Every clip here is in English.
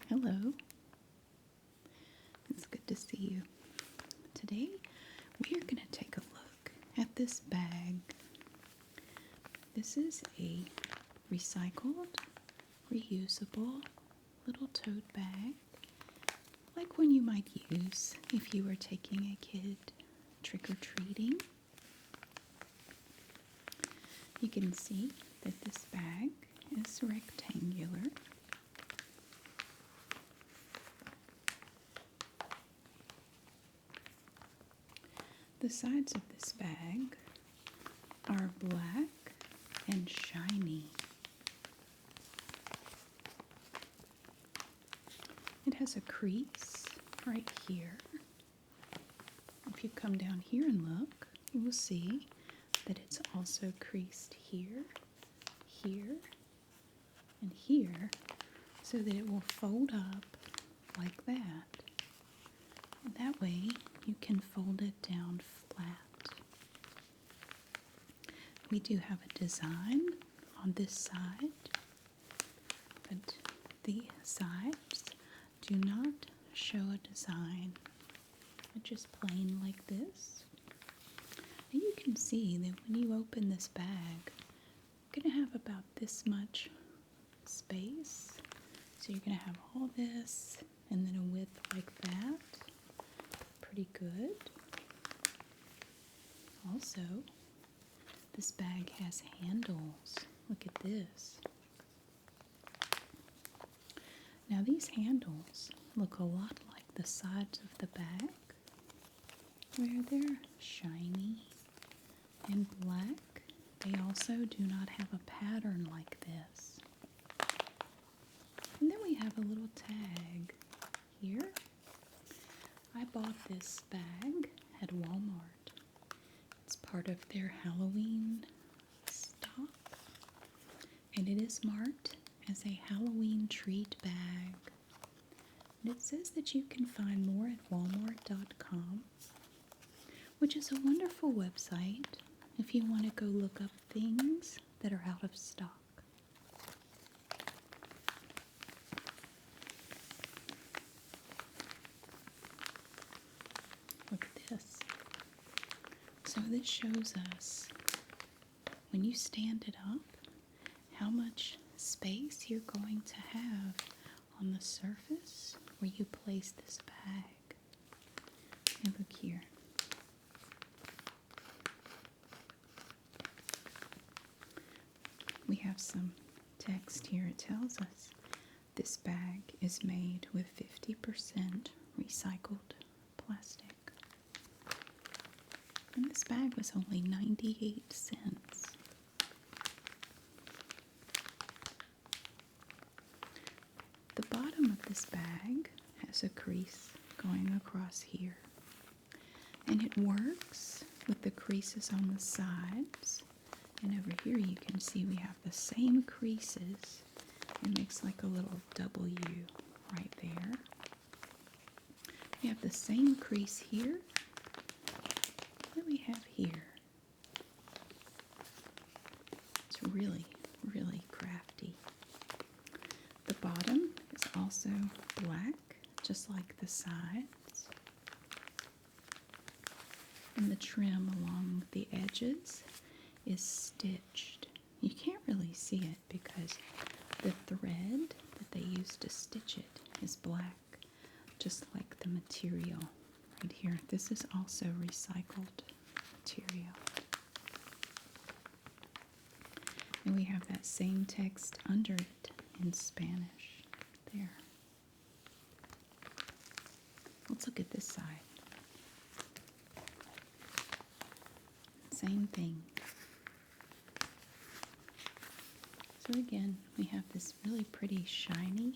Hello. It's good to see you. Today we are going to take a look at this bag. This is a recycled, reusable little tote bag, like one you might use if you were taking a kid trick-or-treating. You can see that this bag is rectangular. The sides of this bag are black and shiny. It has a crease right here. If you come down here and look, you will see that it's also creased here, here, and here, so that it will fold up like that. And that way you can fold it down flat. We do have a design on this side, but the sides do not show a design. It's just plain like this. And you can see that when you open this bag, you're going to have about this much space. So you're going to have all this and then a width like that. Pretty good. Also, this bag has handles. Look at this. Now these handles look a lot like the sides of the bag, where they're shiny and black. They also do not have a pattern like this. And then we have a little tag here. I bought this bag at Walmart. It's part of their Halloween stock, and it is marked as a Halloween treat bag. And it says that you can find more at walmart.com, which is a wonderful website if you want to go look up things that are out of stock. Look at this. So this shows us, when you stand it up, how much space you're going to have on the surface where you place this bag. And look here. We have some text here. It tells us this bag is made with 50% recycled plastic. And this bag was only 98 cents. The bottom of this bag has a crease going across here. And it works with the creases on the sides. And over here you can see we have the same creases. It makes like a little W right there. We have the same crease here that we have here. It's really, really crafty. The bottom is also black, just like the sides. And the trim along the edges is stitched. You can't really see it because the thread that they use to stitch it is black, just like the material right here. This is also recycled material. And we have that same text under it in Spanish there. Let's look at this side. Same thing. So again, we have this really pretty shiny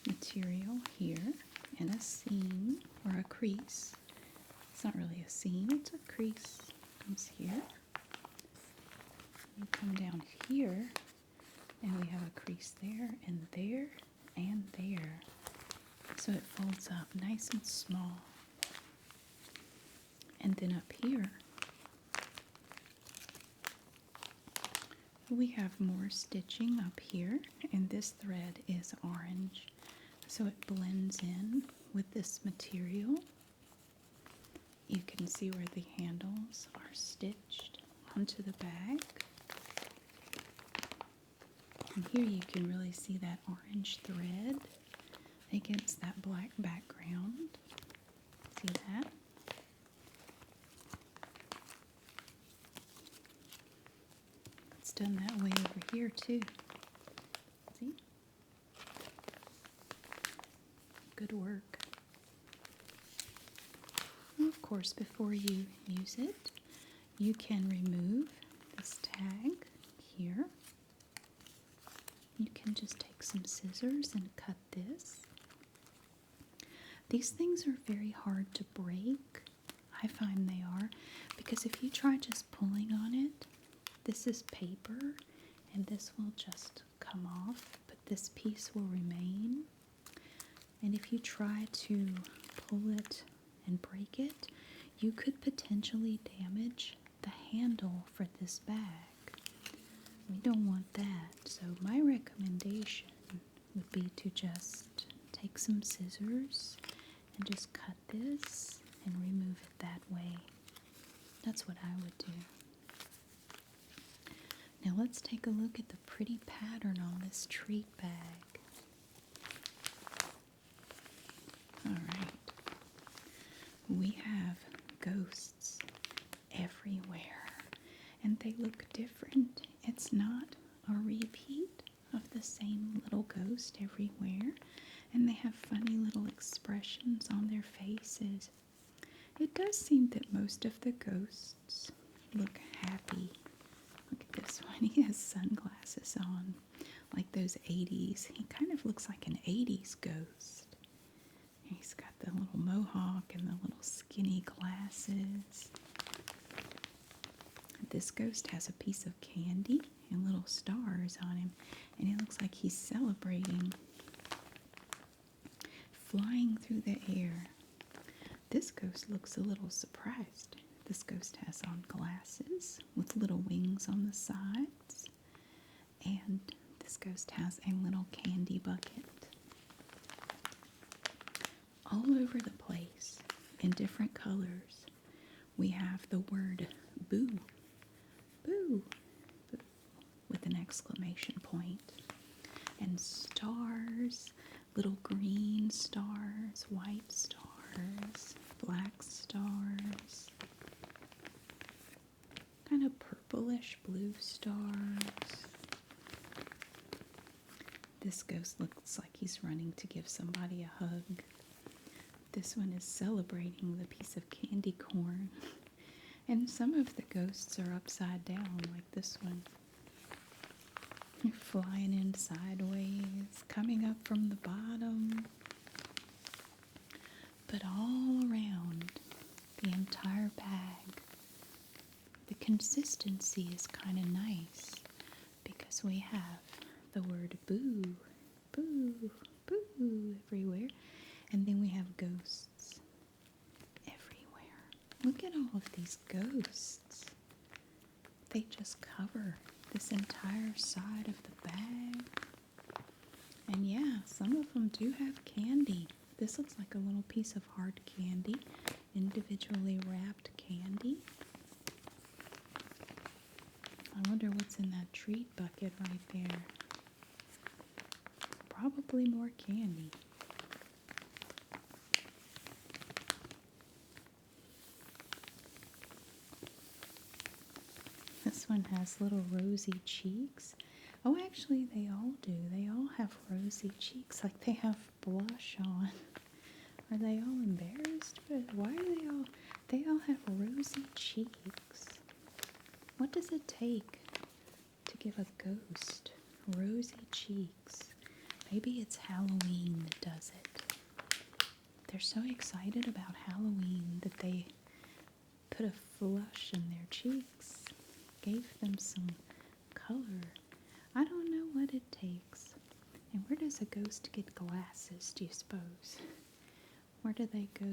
material here and a seam or a crease. It's not really a seam, it's a crease. Comes here. You come down here and we have a crease there and there and there. So it folds up nice and small. And then up here we have more stitching up here, and this thread is orange. so it blends in with this material. You can see where the handles are stitched onto the bag. And here you can really see that orange thread against that black background. See that? It's done that way over here too. See? Good work. And of course, before you use it, you can remove this tag here. You can just take some scissors and cut this. These things are very hard to break. I find they are, because if you try just pulling on it, this is paper and this will just come off, but this piece will remain. And if you try to pull it and break it, you could potentially damage the handle for this bag. We don't want that, so my recommendation would be to just take some scissors and just cut this and remove it that way. That's what I would do. Now let's take a look at the pretty pattern on this treat bag. Alright, we have ghosts everywhere, and they look different. It's not a repeat of the same little ghost everywhere, and they have funny little expressions on their faces. It does seem that most of the ghosts look happy. Look at this one, he has sunglasses on, like those 80s. He kind of looks like an 80s ghost. He's got the little mohawk and the little skinny glasses. This ghost has a piece of candy and little stars on him, and it looks like he's celebrating, flying through the air. This ghost looks a little surprised. This ghost has on glasses with little wings on the sides, and this ghost has a little candy bucket. All over the place, in different colors, we have the word boo, boo, boo, with an exclamation point, and stars, little green stars, white stars, black stars, kind of purplish blue stars. This ghost looks like he's running to give somebody a hug. This one is celebrating the piece of candy corn. And some of the ghosts are upside down, like this one. They're flying in sideways, coming up from the bottom. But all around the entire bag, the consistency is kind of nice, because we have the word boo, boo, boo everywhere. And then we have ghosts everywhere. Look at all of these ghosts. They just cover this entire side of the bag. And yeah, some of them do have candy. This looks like a little piece of hard candy, individually wrapped candy. I wonder what's in that treat bucket right there. Probably more candy. This one has little rosy cheeks. Oh, actually, they all do. They all have rosy cheeks, like they have blush on. Are they all embarrassed? Why are they all... They all have rosy cheeks. What does it take to give a ghost rosy cheeks? Maybe it's Halloween that does it. They're so excited about Halloween that they put a flush in their cheeks. Gave them some color. I don't know what it takes. And where does a ghost get glasses, do you suppose? Where do they go?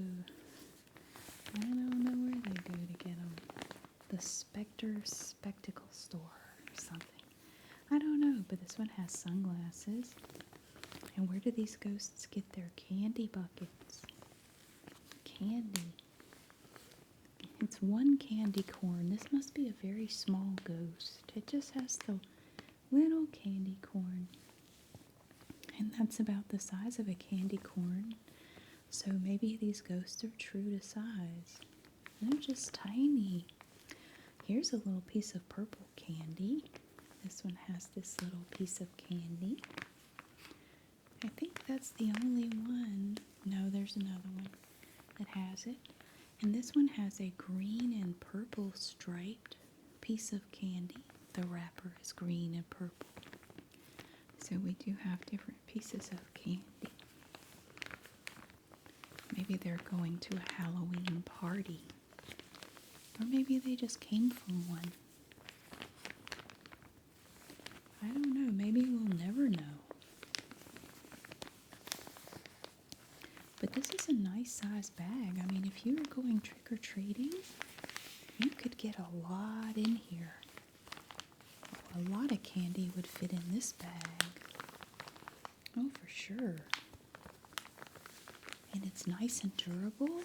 I don't know where they go to get them. The Spectre Spectacle Store or something. I don't know, but this one has sunglasses. And where do these ghosts get their candy buckets? Candy. It's one candy corn. This must be a very small ghost. It just has the little candy corn. And that's about the size of a candy corn. So maybe these ghosts are true to size. They're just tiny. Here's a little piece of purple candy. This one has this little piece of candy. I think that's the only one. No, there's another one that has it. And this one has a green and purple striped piece of candy. The wrapper is green and purple. So we do have different pieces of candy. Maybe they're going to a Halloween party. Or maybe they just came from one. I don't know. Maybe we'll never know. But this is a nice size bag. I mean, if you were going trick-or-treating, you could get a lot in here. A lot of candy would fit in this bag. Oh, for sure. And it's nice and durable.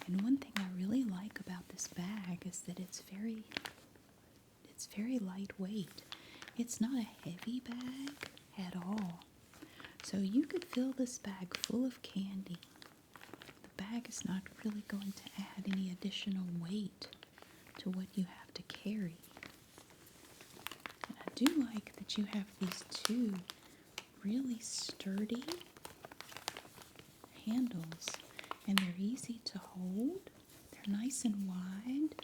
And one thing I really like about this bag is that it's very lightweight. It's not a heavy bag at all. So you could fill this bag full of candy. The bag is not really going to add any additional weight to what you have to carry. And I do like that you have these two really sturdy handles, and they're easy to hold. They're nice and wide.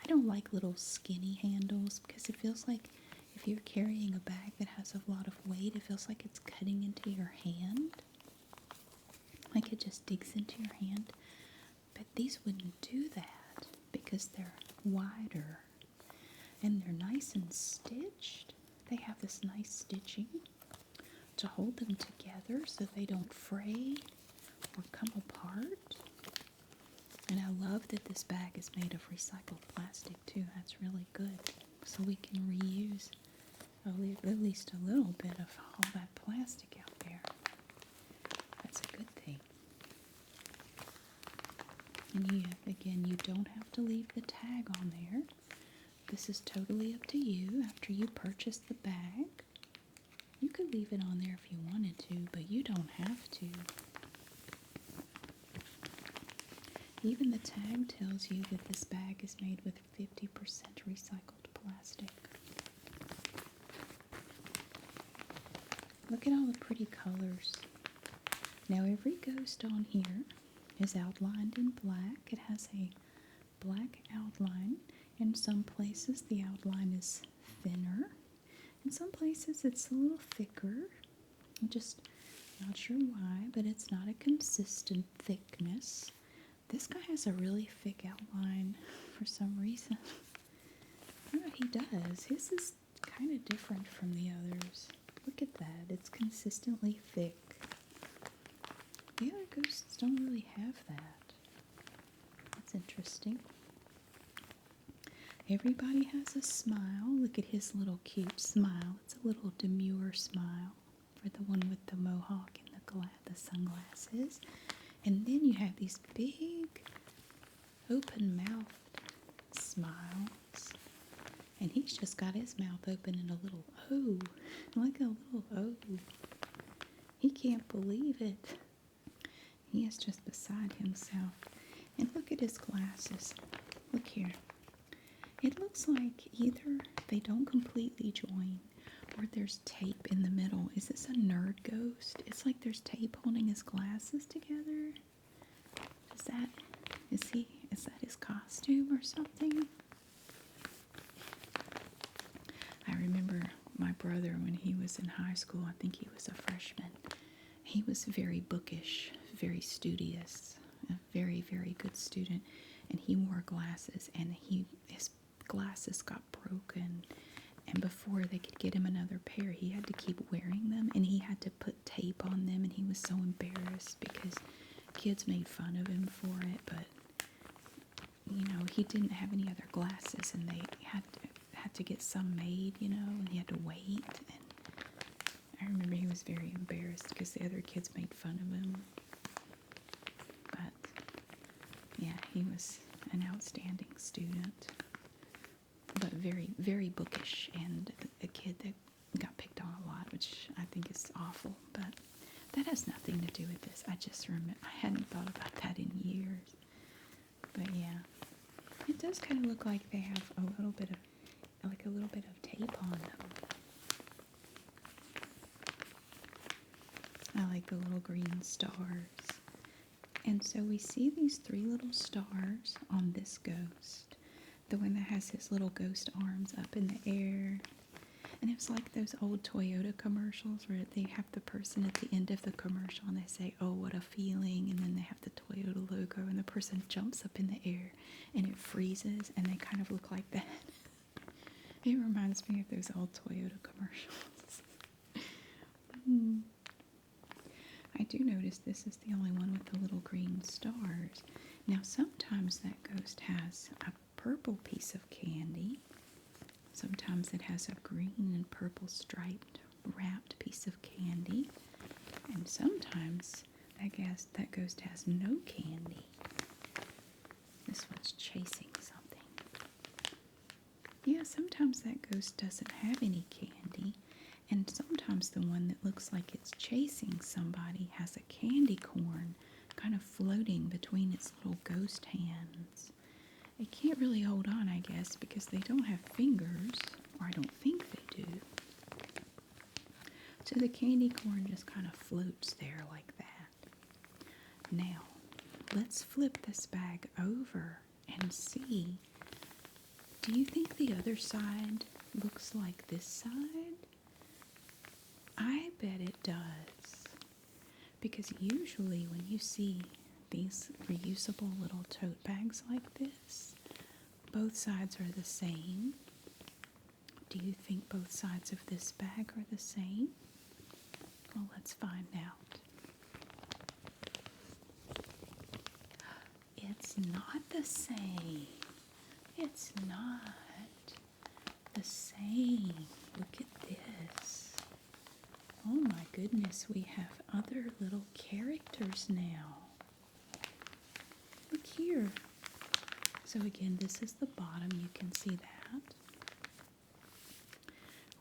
I don't like little skinny handles because it feels like if you're carrying a bag that has a lot of weight, it feels like it's cutting into your hand. Like it just digs into your hand. But these wouldn't do that because they're wider. And they're nice and stitched. They have this nice stitching to hold them together so they don't fray or come apart. And I love that this bag is made of recycled plastic too. That's really good. So we can reuse at least a little bit of all that plastic out there. That's a good thing. And again, you don't have to leave the tag on there. This is totally up to you. After you purchase the bag, you could leave it on there if you wanted to, but you don't have to. Even the tag tells you that this bag is made with 50% recycled plastic. Look at all the pretty colors. Now every ghost on here is outlined in black. It has a black outline. In some places the outline is thinner. In some places it's a little thicker. I'm just not sure why, but it's not a consistent thickness. This guy has a really thick outline for some reason. I don't know, he does. His is kind of different from the others. Look at that. It's consistently thick. The other ghosts don't really have that. That's interesting. Everybody has a smile. Look at his little cute smile. It's a little demure smile for the one with the mohawk and the sunglasses. And then you have these big open-mouthed smiles. And he's just got his mouth open in a little O. Like a little O. He can't believe it. He is just beside himself. And look at his glasses. Look here. It looks like either they don't completely join or there's tape in the middle. Is this a nerd ghost? It's like there's tape holding his glasses together. Is that his costume or something? I remember my brother when he was in high school, I think he was a freshman. He was very bookish, very studious, a very, very good student. And he wore glasses, and his glasses got broken. And before they could get him another pair, he had to keep wearing them, and he had to put tape on them, and he was so embarrassed because kids made fun of him for it. But he didn't have any other glasses, and they had to get some made, and he had to wait. And I remember he was very embarrassed because the other kids made fun of him. But yeah, he was an outstanding student, but very, very bookish, and a kid that got picked on a lot, which I think is awful. But that has nothing to do with this. I just remember, I hadn't thought about that in years. But yeah, it does kind of look like they have a little bit of tape on them. I like the little green stars. And so we see these 3 little stars on this ghost. The one that has his little ghost arms up in the air. And it's like those old Toyota commercials where they have the person at the end of the commercial and they say, "Oh, what a feeling." And then they have the Toyota logo and the person jumps up in the air and it freezes and they kind of look like that. It reminds me of those old Toyota commercials. I do notice this is the only one with the little green stars. Now sometimes that ghost has a purple piece of candy. Sometimes it has a green and purple striped wrapped piece of candy. And sometimes that ghost has no candy. This one's chasing something. Yeah, sometimes that ghost doesn't have any candy. And sometimes the one that looks like it's chasing somebody has a candy corn kind of floating between its little ghost hands. It can't really hold on, I guess, because they don't have fingers, or I don't think they do. So the candy corn just kind of floats there like that. Now, let's flip this bag over and see. Do you think the other side looks like this side? I bet it does. Because usually when you see these reusable little tote bags like this, both sides are the same. Do you think both sides of this bag are the same? Well, let's find out. It's not the same. It's not the same. Look at this. Oh my goodness, we have other little characters now. Look here. So again, this is the bottom. You can see that.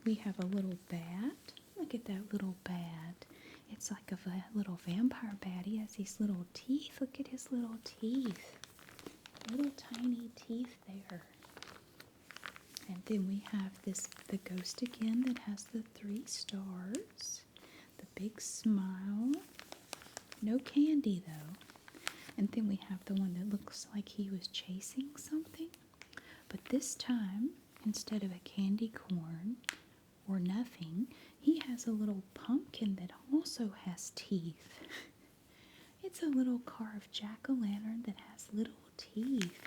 We have a little bat. Look at that little bat. It's like a little vampire bat. He has these little teeth. Look at his little teeth. Little tiny teeth there. And then we have the ghost again that has the 3 stars. The big smile. No candy though. And then we have the one that looks like he was chasing something. But this time, instead of a candy corn or nothing, he has a little pumpkin that also has teeth. It's a little carved jack-o'-lantern that has little teeth.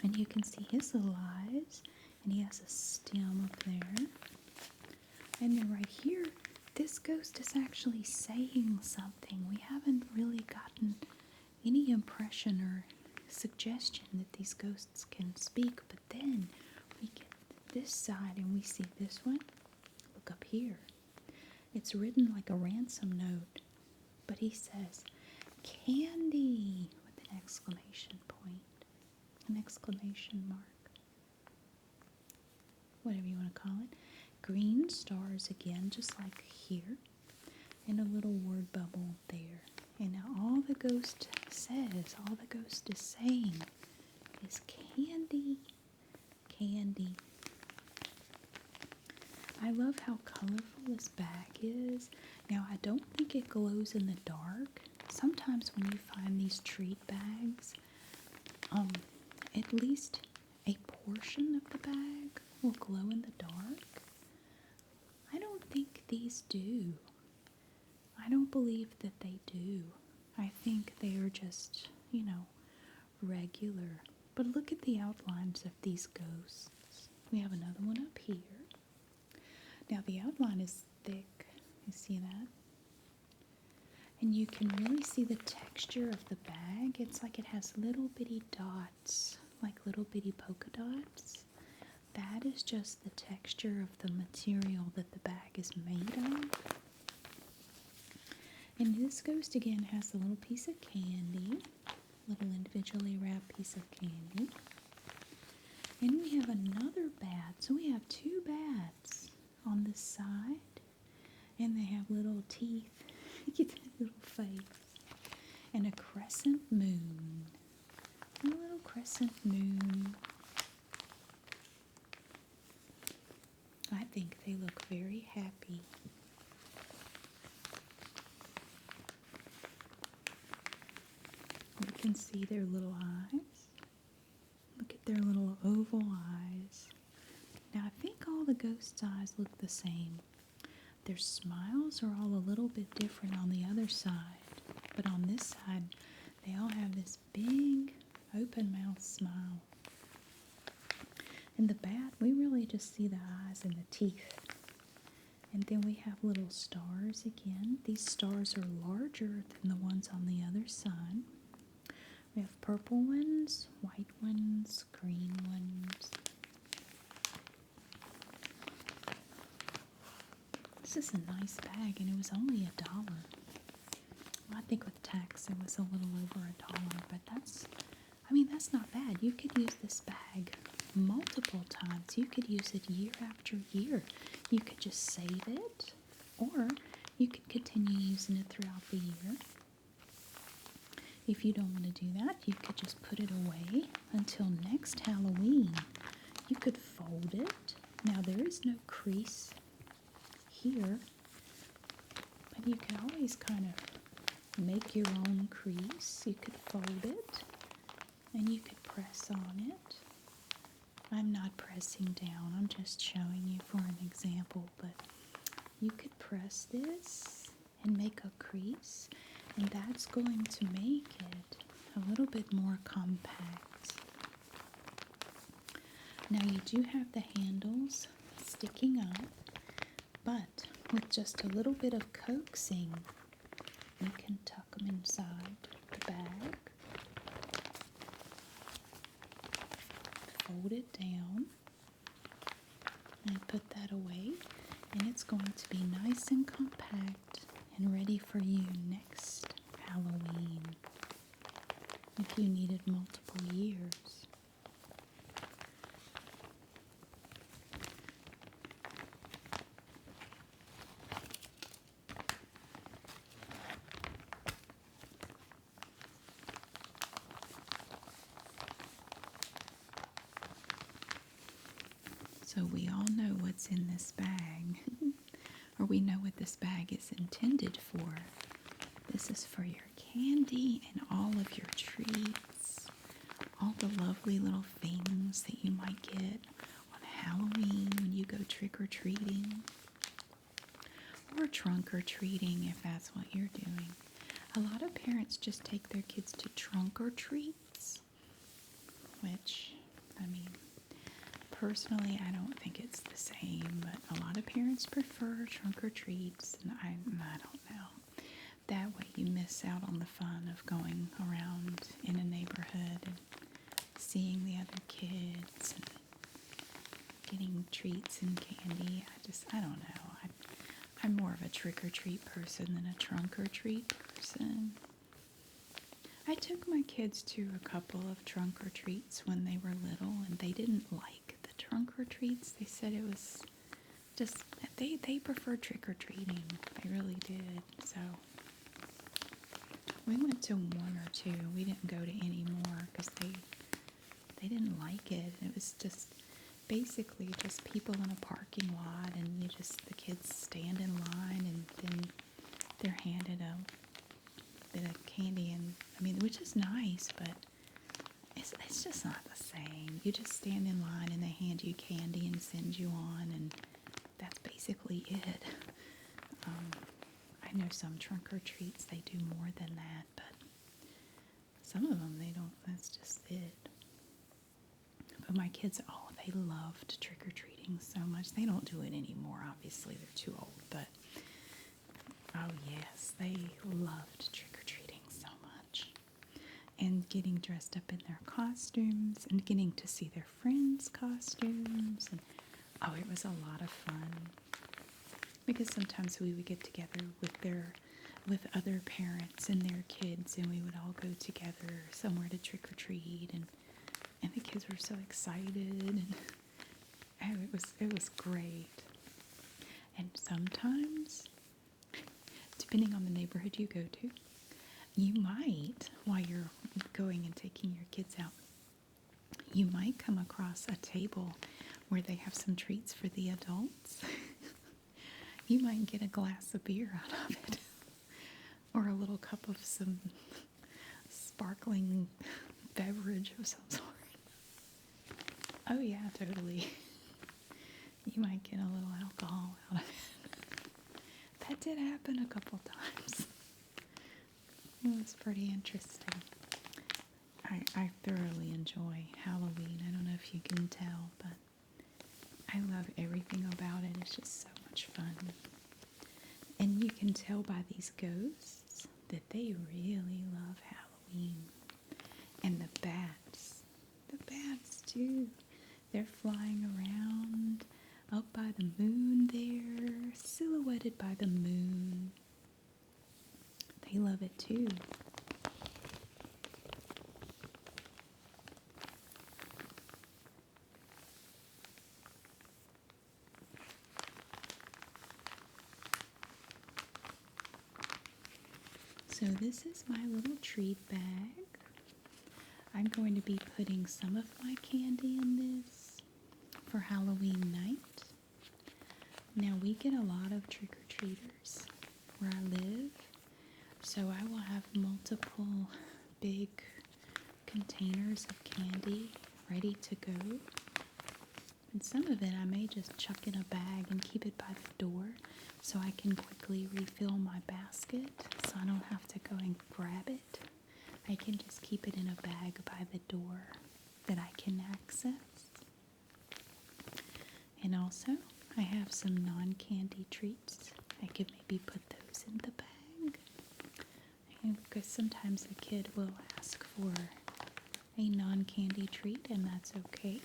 And you can see his little eyes, and he has a stem up there. And then right here, this ghost is actually saying something. We haven't really gotten any impression or suggestion that these ghosts can speak, but then we get this side and we see this one. Look up here. It's written like a ransom note, but he says, "Candy," with an exclamation point, an exclamation mark, whatever you want to call it. Green stars again, just like here, and a little word bubble there. And now all the ghost says, all the ghost is saying is candy, candy. I love how colorful this bag is. Now I don't think it glows in the dark. Sometimes when you find these treat bags, at least a portion of the bag will glow in the dark. I don't think these do. I don't believe that they do. I think they are just, regular. But look at the outlines of these ghosts. We have another one up here. Now the outline is thick. You see that? And you can really see the texture of the bag. It's like it has little bitty dots, like little bitty polka dots That is just the texture of the material that the bag is made of. And this ghost again has a little piece of candy, little individually wrapped piece of candy. And we have another bat. So we have two bats on this side. And they have little teeth. Look at that little face. And a crescent moon. A little crescent moon. I think they look very happy. You can see their little eyes. Look at their little oval eyes. Now I think all the ghosts' eyes look the same. Their smiles are all a little bit different on the other side. But on this side, they all have this big open mouth smile. In the bat, we really just see the eyes and the teeth. And then we have little stars again. These stars are larger than the ones on the other side. We have purple ones, white ones, green ones. This is a nice bag, and it was only $1. Well, I think with tax it was a little over $1, but that's not bad. You could use this bag multiple times. You could use it year after year. You could just save it, or you could continue using it throughout the year. If you don't want to do that, you could just put it away until next Halloween. You could fold it. Now there is no crease here, but you can always kind of make your own crease. You could fold it, and you could press on it. I'm not pressing down, I'm just showing you for an example, but you could press this and make a crease, and that's going to make it a little bit more compact. Now you do have the handles sticking up, but with just a little bit of coaxing, you can tuck them inside the bag, fold it down, and put that away, and it's going to be nice and compact and ready for you next Halloween if you needed multiple years. So we all know what's in this bag, or we know what this bag is intended for. This is for your candy and all of your treats, all the lovely little things that you might get on Halloween when you go trick-or-treating, or trunk-or-treating if that's what you're doing. A lot of parents just take their kids to trunk-or-treats, which, personally, I don't think it's the same, but a lot of parents prefer trunk-or-treats, and I don't know. That way you miss out on the fun of going around in a neighborhood and seeing the other kids and getting treats and candy. I don't know. I'm more of a trick-or-treat person than a trunk-or-treat person. I took my kids to a couple of trunk-or-treats when they were little, and they didn't like the trunk-or-treats. They said it was just, they preferred trick-or-treating. They really did. So we went to one or two. We didn't go to any more because they didn't like it. It was just basically just people in a parking lot, and the kids stand in line, and then they're handed a bit of candy, and which is nice, but it's just not the same. You just stand in line and they hand you candy and send you on, and that's basically it. I know some trunk-or-treats, they do more than that, but some of them, they don't. That's just it. But my kids, they loved trick-or-treating so much. They don't do it anymore, obviously. They're too old, but oh yes, they loved trick-or-treating so much. And getting dressed up in their costumes and getting to see their friends' costumes. And oh, it was a lot of fun because sometimes we would get together with other parents and their kids, and we would all go together somewhere to trick or treat, and the kids were so excited, and oh, it was great. And sometimes, depending on the neighborhood you go to, you might, while you're going and taking your kids out, you might come across a table where they have some treats for the adults. You might get a glass of beer out of it, or a little cup of some sparkling beverage of some sort. Oh yeah, totally. You might get a little alcohol out of it. That did happen a couple times. It was pretty interesting. I thoroughly enjoy Halloween. I don't know if you can tell, but I love everything about it. It's just so much fun. And you can tell by these ghosts that they really love Halloween. And the bats too. They're flying around up by the moon there, silhouetted by the moon. They love it too. So this is my little treat bag. I'm going to be putting some of my candy in this for Halloween night. Now we get a lot of trick-or-treaters where I live, so I will have multiple big containers of candy ready to go. And some of it I may just chuck in a bag and keep it by the door so I can quickly refill my basket so I don't have to go and grab it. I can just keep it in a bag by the door that I can access. And also, I have some non-candy treats. I could maybe put those in the bag. Because sometimes a kid will ask for a non-candy treat, and that's okay.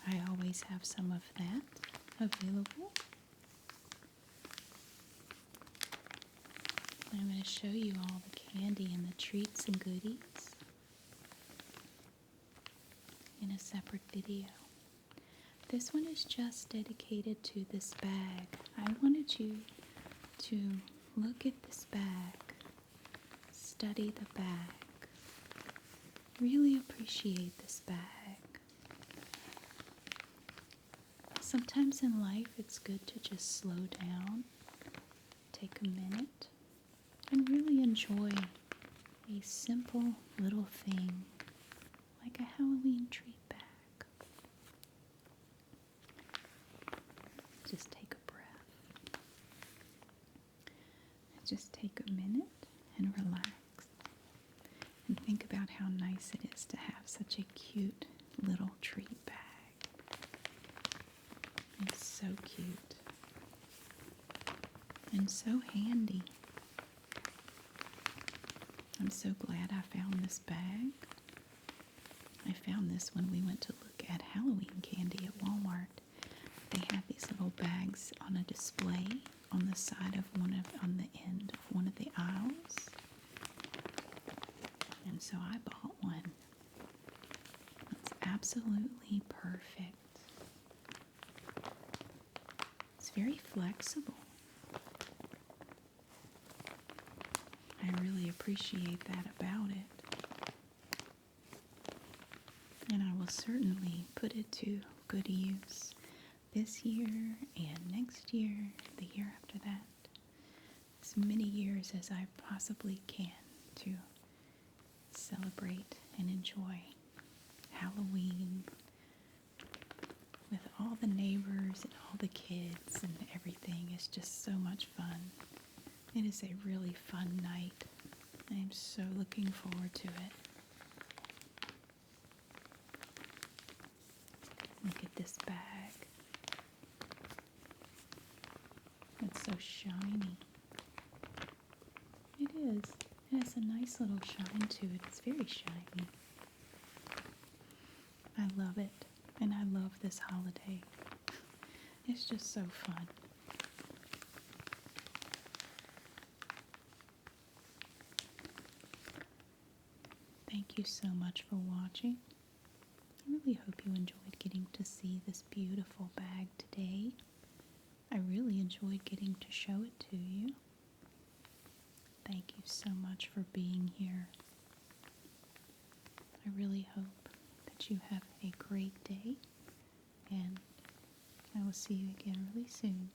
I always have some of that available. I'm going to show you all the candy and the treats and goodies in a separate video. This one is just dedicated to this bag. I wanted you to look at this bag, study the bag, really appreciate this bag. Sometimes in life it's good to just slow down, take a minute, and really enjoy a simple little thing like a Halloween treat bag. Just take a breath. Just take a minute and relax. And think about how nice it is to have such a cute little treat bag. It's so cute. And so handy. I'm so glad I found this bag. I found this when we went to look at Halloween candy at Walmart. They had these little bags on a display on the side of on the end of one of the aisles. And so I bought one. It's absolutely perfect. It's very flexible. I really appreciate that about it. And I will certainly put it to good use this year and next year, the year after that, as many years as I possibly can to celebrate and enjoy Halloween with all the neighbors and all the kids and everything. It's just so much fun. It is a really fun night. I am so looking forward to it. Look at this bag. It's so shiny. It is. It has a nice little shine to it. It's very shiny. I love it, and I love this holiday. It's just so fun. Thank you so much for watching. I really hope you enjoyed getting to see this beautiful bag today. I really enjoyed getting to show it to you. Thank you so much for being here. I really hope that you have a great day, and I will see you again really soon.